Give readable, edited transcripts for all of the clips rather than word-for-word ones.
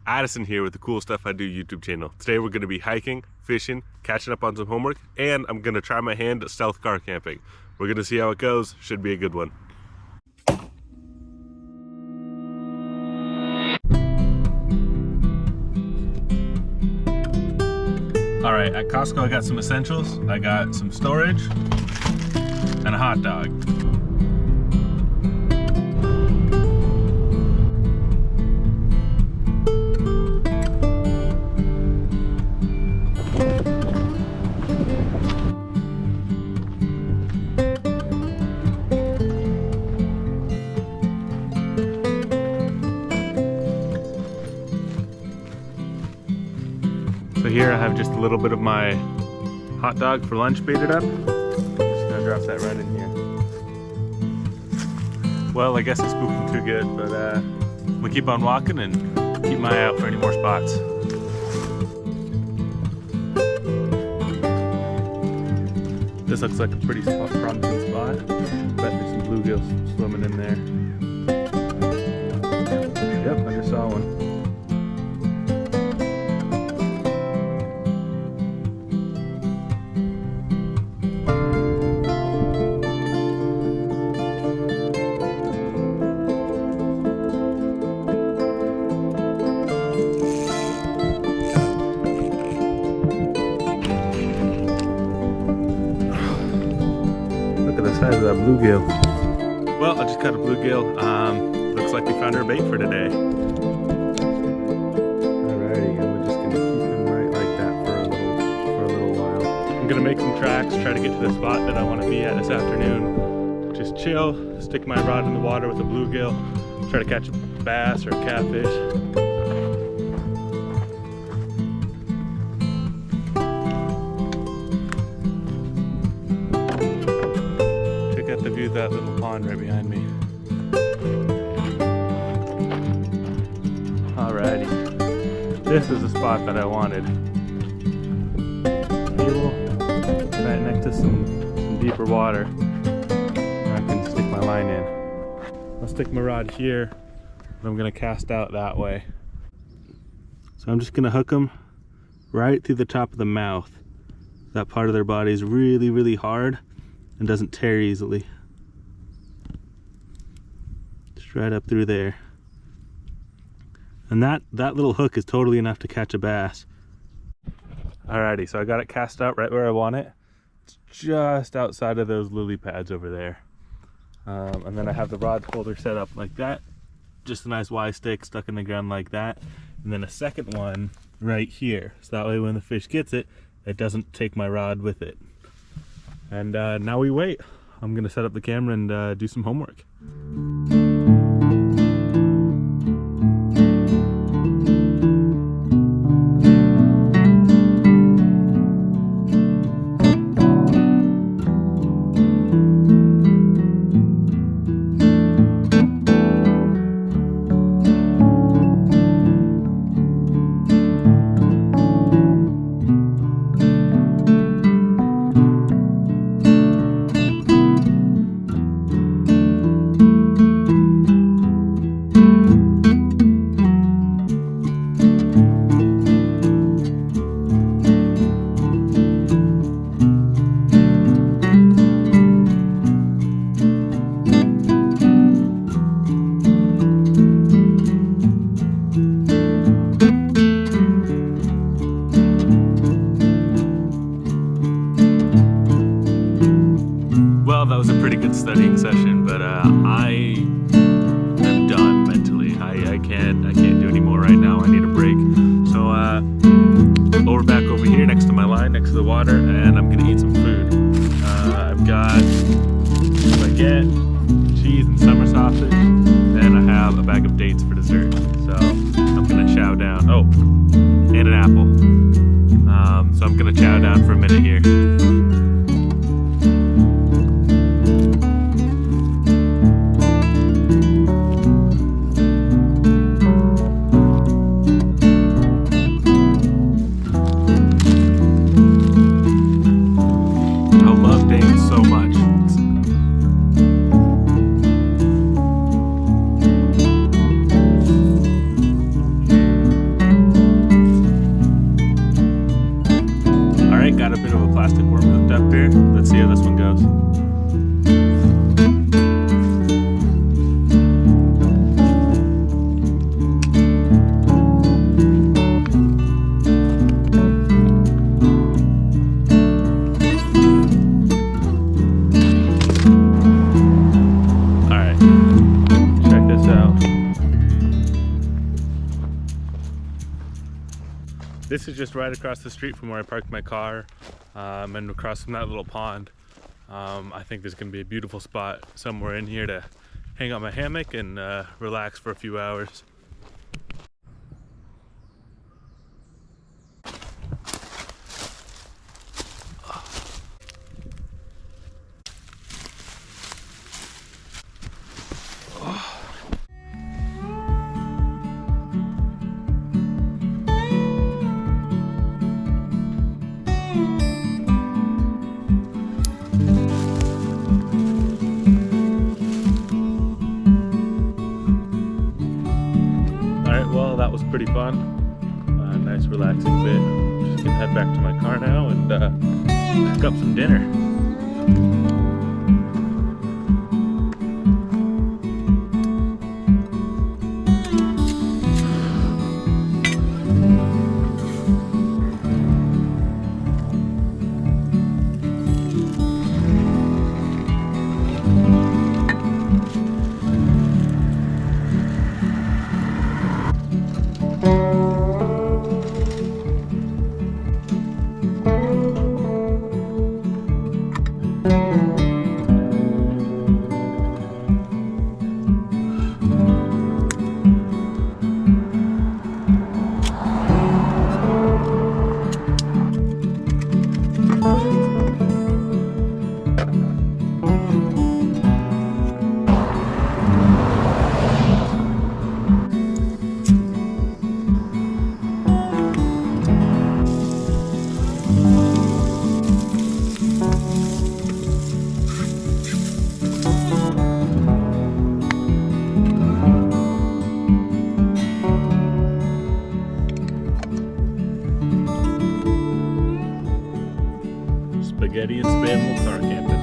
Addison here with the Cool Stuff I Do YouTube channel. Today we're going to be hiking, fishing, catching up on some homework, and I'm going to try my hand at stealth car camping. We're going to see how it goes. Should be a good one. Alright, at Costco I got some essentials. I got some storage and a hot dog. So here I have just a little bit of my hot dog for lunch baited up. Just gonna drop that right in here. Well, I guess it's spooked too good, but I'm gonna keep on walking and keep my eye out for any more spots. This looks like a pretty promising spot. Bet there's some bluegills swimming in there. Yep, I just saw one. Look at the size of that bluegill. Well, I just caught a bluegill. Looks like we found our bait for today. Alrighty, and we're just gonna keep him right like that for a little while. I'm gonna make some tracks, try to get to the spot that I want to be at this afternoon. Just chill, stick my rod in the water with a bluegill, try to catch a bass or a catfish. The view of that little pond right behind me. Alrighty, this is the spot that I wanted. Table right next to some deeper water. I can stick my line in. I'll stick my rod here, but I'm gonna cast out that way. So I'm just gonna hook them right through the top of the mouth. That part of their body is really, really hard and doesn't tear easily. Just right up through there. And that little hook is totally enough to catch a bass. Alrighty, so I got it cast out right where I want it. It's just outside of those lily pads over there. And then I have the rod holder set up like that. Just a nice Y stick stuck in the ground like that. And then a second one right here. So that way when the fish gets it, it doesn't take my rod with it. And now we wait. I'm gonna set up the camera and do some homework. Well, that was a pretty good studying session, but I am done mentally. I can't do any more right now. I need a break. So we're back over here next to my line, next to the water, and I'm gonna eat some food. I've got baguette, cheese, and summer sausage, and I have a bag of dates for dessert. So I'm gonna chow down. Oh, and an apple. So I'm gonna chow down for a minute here. got a bit of a plastic worm hooked up here. Let's see how this one goes. Alright, check this out. This is just right across the street from where I parked my car, and across from that little pond. I think there's going to be a beautiful spot somewhere in here to hang out my hammock and relax for a few hours. That was pretty fun. Nice relaxing bit. Just gonna head back to my car now and cook up some dinner. Spaghetti and spam while car camping.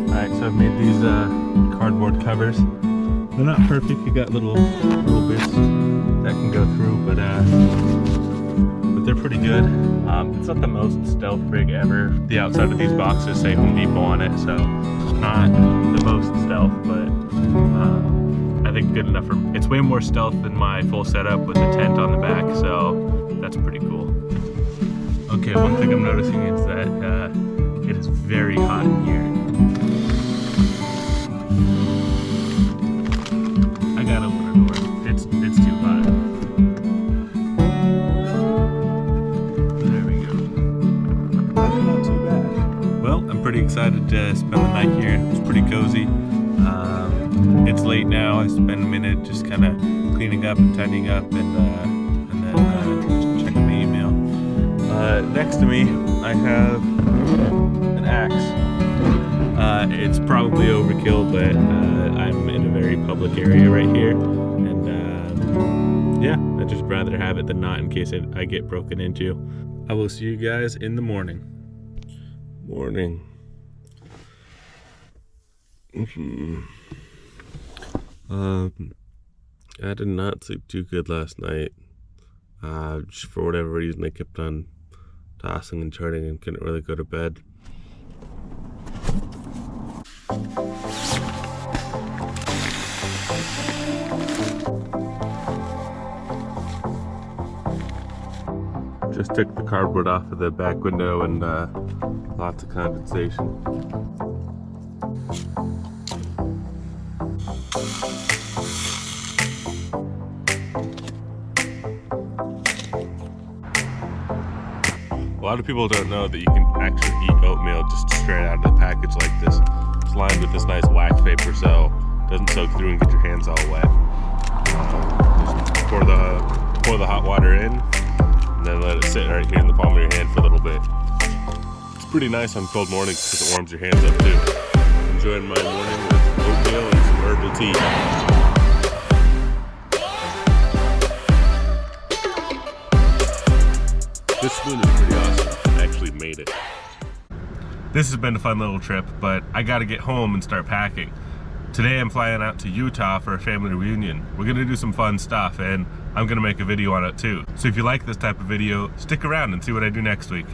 Alright, so I've made these cardboard covers. They're not perfect, you got little bits that can go through, but they're pretty good. It's not the most stealth rig ever. The outside of these boxes say Home Depot on it, so not the most stealth, but I think good enough for, it's way more stealth than my full setup with the tent on the back, so that's pretty cool. Okay, one thing I'm noticing is that it is very hot in here. I gotta open the door. It's too hot. There we go. That's not too bad. Well, I'm pretty excited to spend the night here. It's pretty cozy. It's late now. I spent a minute just kind of cleaning up and tidying up, and then checking the email. Next to me, I have an axe. It's probably overkill, but I'm in a very public area right here, and yeah, I'd just rather have it than not in case I get broken into. I will see you guys in the morning. Morning. I did not sleep too good last night. Just for whatever reason, I kept on tossing and turning and couldn't really go to bed. Just took the cardboard off of the back window, and lots of condensation. A lot of people don't know that you can actually eat oatmeal just straight out of the package like this. It's lined with this nice wax paper so it doesn't soak through and get your hands all wet. Just pour the hot water in, and then let it sit right here in the palm of your hand for a little bit. It's pretty nice on cold mornings because it warms your hands up too. Enjoying my morning with oatmeal and some herbal tea. This spoon is pretty awesome. I actually made it. This has been a fun little trip, but I gotta get home and start packing. Today I'm flying out to Utah for a family reunion. We're gonna do some fun stuff, and I'm gonna make a video on it too. So if you like this type of video, stick around and see what I do next week.